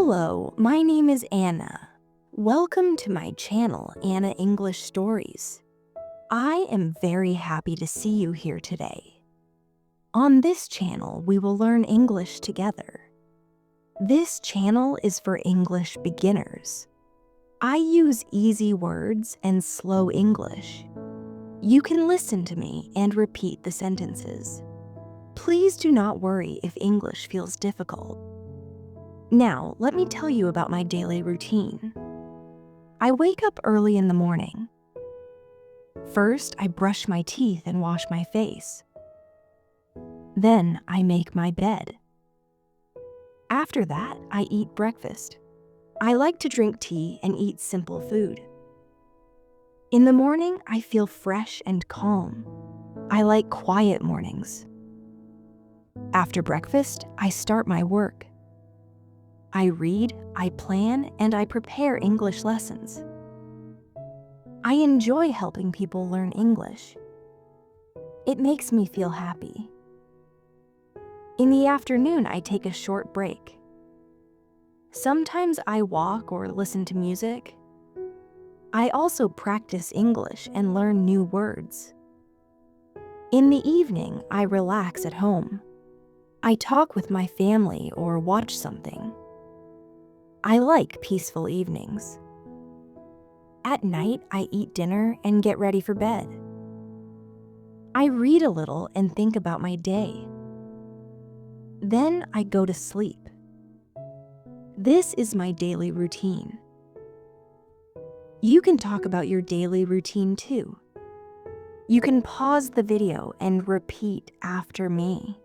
Hello, my name is Anna. Welcome to my channel, Anna English Stories. I am very happy to see you here today. On this channel, we will learn English together. This channel is for English beginners. I use easy words and slow English. You can listen to me and repeat the sentences. Please do not worry if English feels difficult. Now, let me tell you about my daily routine. I wake up early in the morning. First, I brush my teeth and wash my face. Then, I make my bed. After that, I eat breakfast. I like to drink tea and eat simple food. In the morning, I feel fresh and calm. I like quiet mornings. After breakfast, I start my work. I read, I plan, and I prepare English lessons. I enjoy helping people learn English. It makes me feel happy. In the afternoon, I take a short break. Sometimes I walk or listen to music. I also practice English and learn new words. In the evening, I relax at home. I talk with my family or watch something. I like peaceful evenings. At night, I eat dinner and get ready for bed. I read a little and think about my day. Then I go to sleep. This is my daily routine. You can talk about your daily routine too. You can pause the video and repeat after me.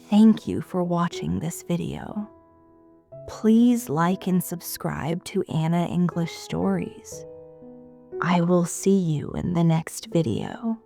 Thank you for watching this video. Please like and subscribe to Anna English Stories. I will see you in the next video.